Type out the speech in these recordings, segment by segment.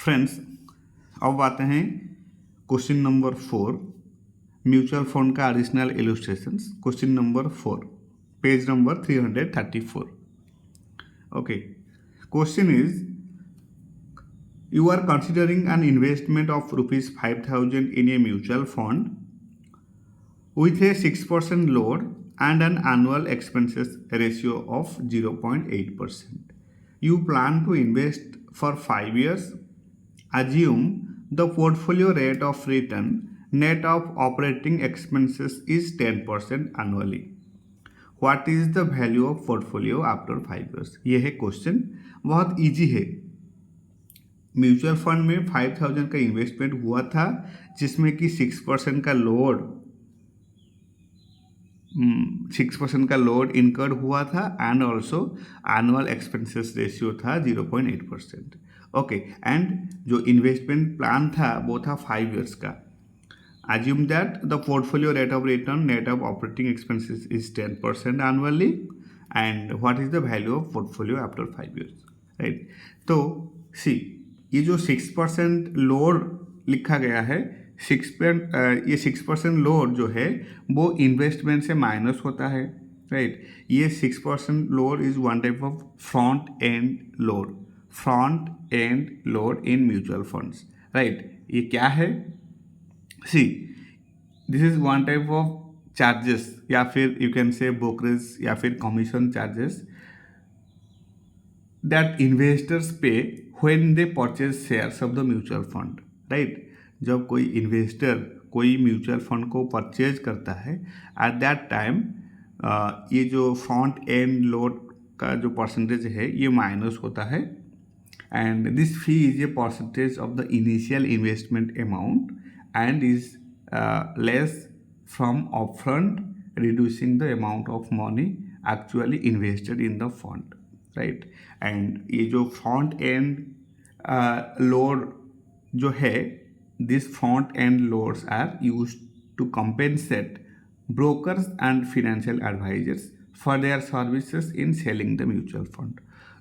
Friends, अब आते हैं क्वेश्चन नंबर 4, म्यूचुअल फंड का additional illustrations. Question number 4, page number 334। Okay, question is you are considering an investment of rupees 5,000 in a mutual fund with a 6% load and an annual expenses ratio of 0.8%. You plan to invest for 5 years. Assume the portfolio rate of return net of operating expenses is 10% annually. What is the value of portfolio after 5 years? ये है question, बहुत easy है। Mutual fund में 5,000 का investment हुआ था, जिसमें कि 6% का लोड इनकर्ड हुआ था and also annual expenses ratio था 0.8%। ओके, एंड जो इन्वेस्टमेंट प्लान था वो था 5 इयर्स का। Assume that the portfolio rate of return net of operating expenses is 10% annually, and what is the value of portfolio after 5 years, right? तो सी, ये जो 6% load लिखा गया है, ये 6% लोड जो है वो इन्वेस्टमेंट से माइनस होता है, राइट? ये 6% load is one type of front end load in mutual funds, right? ये क्या है? See, this is one type of charges, या फिर यू कैन से ब्रोकरेज या फिर commission charges that investors pay when they purchase shares of the mutual fund, right? जब कोई investor कोई म्यूचुअल फंड को परचेज करता है, एट दैट टाइम ये जो फ्रंट एंड लोड का जो परसेंटेज है ये माइनस होता है, and this fee is a percentage of the initial investment amount and is less from upfront, reducing the amount of money actually invested in the fund, right? And ये जो front end load जो है, this front end loads are used to compensate brokers and financial advisors for their services in selling the mutual fund.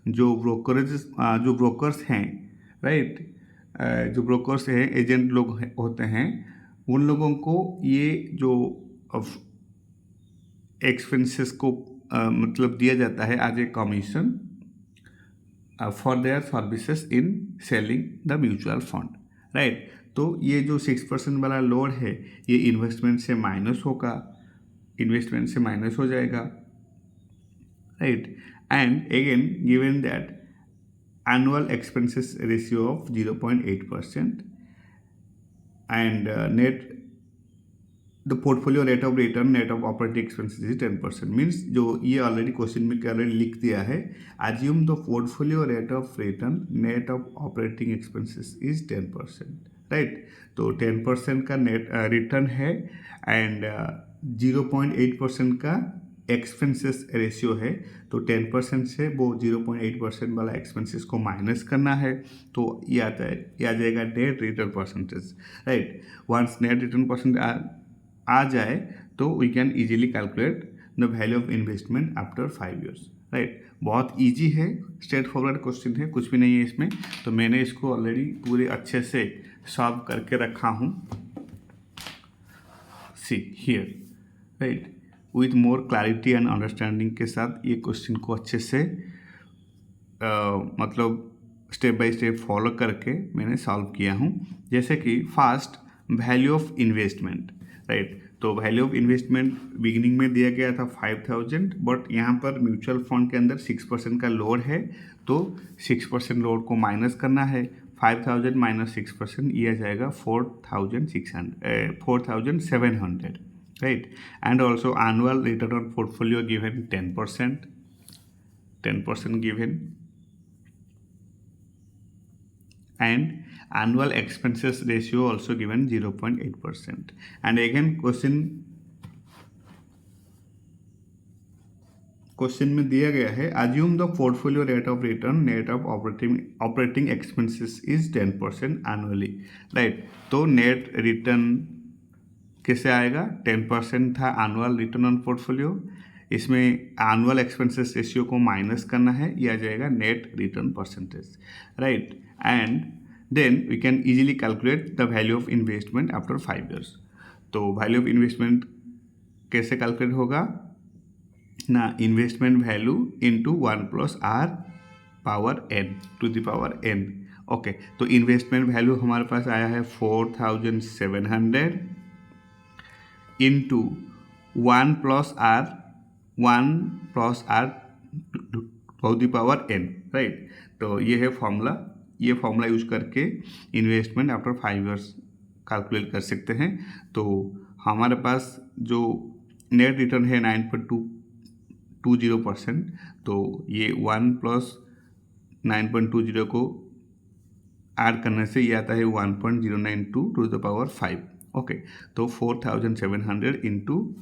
जो brokers हैं, right? जो brokers हैं, agent लोग होते हैं, उन लोगों को ये जो एक्सपेंसेस को मतलब दिया जाता है as a commission for their services in selling the mutual fund, right? तो ये जो 6% वाला लोड है ये इन्वेस्टमेंट से माइनस हो जाएगा, right? And again given that annual expenses ratio of 0.8% and the portfolio rate of return net of operating expenses is 10%, means जो ये ऑलरेडी क्वेश्चन में ऑलरेडी लिख दिया है, assume the portfolio rate of return net of operating expenses is 10%, right? तो 10% का net return है and 0.8% का एक्सपेंसेस रेशियो है, तो 10% से वो 0.8% वाला एक्सपेंसेस को माइनस करना है, तो ये आ जाएगा net return percentage, right? Once net return percent आ जाए तो we can easily calculate the value of investment after 5 years, right? बहुत इजी है, स्ट्रेट फॉरवर्ड क्वेश्चन है, कुछ भी नहीं है इसमें। तो मैंने इसको ऑलरेडी पूरे अच्छे से सॉल्व करके रखा हूँ, see here, right? With more clarity and understanding के साथ ये क्वेश्चन को अच्छे से मतलब स्टेप बाय स्टेप फॉलो करके मैंने सॉल्व किया हूँ। जैसे कि first, value of investment, right? तो वैल्यू ऑफ इन्वेस्टमेंट बिगिनिंग में दिया गया था 5,000, बट यहाँ पर म्यूचुअल फंड के अंदर 6% का लोड है, तो 6% लोड को माइनस करना है। 5,000 माइनस 6% ये आ जाएगा 4,700, right? And also annual return on portfolio given 10% given, and annual expenses ratio also given 0.8%. and again question में दिया गया है, assume the portfolio rate of return net of operating expenses is 10% annually, right? तो net return कैसे आएगा? 10% था annual return on portfolio, इसमें annual expenses ratio को माइनस करना है, यह आ जाएगा net return percentage, right? And then we can easily calculate the value of investment after 5 years। तो वैल्यू ऑफ इन्वेस्टमेंट कैसे कैलकुलेट होगा ना, investment value into 1 + r⁻n to the power n। Okay, तो इन्वेस्टमेंट वैल्यू हमारे पास आया है 4700 into 1 + r to the power n, right. तो ये है फॉर्मूला, ये फॉर्मूला यूज करके इन्वेस्टमेंट आफ्टर 5 years कैलकुलेट कर सकते हैं। तो हमारे पास जो नेट रिटर्न है 9.20%, तो ये 1 + 9.20 को ऐड करने से ये आता है 1.092 टू द पावर 5। ओके, तो 4700 इंटू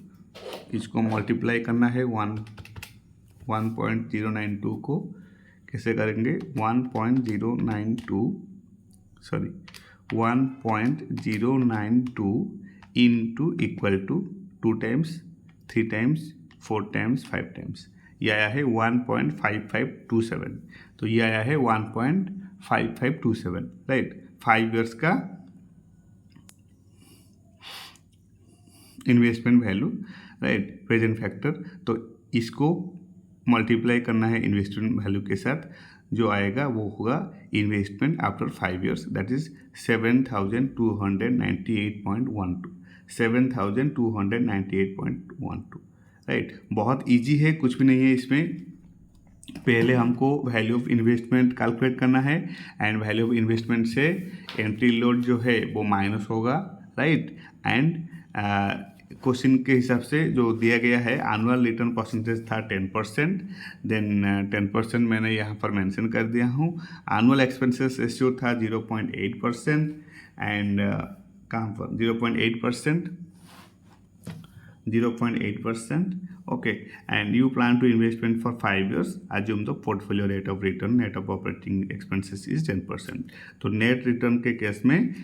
इसको मल्टीप्लाई करना है 1.092 को कैसे करेंगे, 1.092 into equal to 2 times 3 times 4 times 5 times, ये आया है 1.5527। तो ये आया है 1.5527, राइट। 5 years का investment value, right, present factor. तो इसको मल्टीप्लाई करना है इन्वेस्टमेंट वैल्यू के साथ, जो आएगा वो होगा investment after 5 years, that is 7298.12, 7298.12, right. बहुत इजी है, कुछ भी नहीं है इसमें। पहले हमको वैल्यू ऑफ इन्वेस्टमेंट कैलकुलेट करना है एंड वैल्यू ऑफ इन्वेस्टमेंट से एंट्री लोड जो है वो माइनस होगा, राइट। एंड क्वेश्चन के हिसाब से जो दिया गया है एनुअल रिटर्न परसेंटेज था 10%, देन 10% मैंने यहाँ पर मेंशन कर दिया हूँ। एनुअल एक्सपेंसेस रेशियो था 0.8% एंड कहाँ पर 0.8%, okay, and you plan to investment for 5 years, assume the portfolio rate of return net of operating expenses is 10%। तो नेट रिटर्न के केस में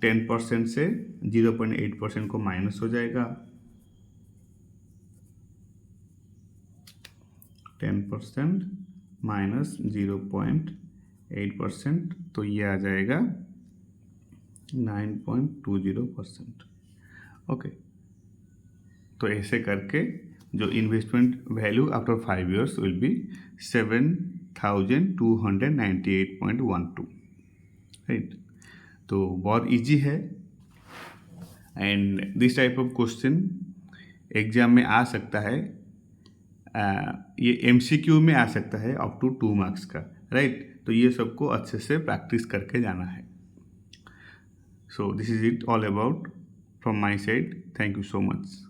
10% से 0.8% को माइनस हो जाएगा, 10% माइनस 0.8%, तो ये आ जाएगा 9.20%। ओके, तो ऐसे करके जो investment value after 5 years will be 7298.12, right. तो बहुत इजी है and this type of question exam में आ सकता है, ये MCQ में आ सकता है अप टू 2 marks का, राइट। तो ये सबको अच्छे से प्रैक्टिस करके जाना है। So this is it all about from my side, thank you so much.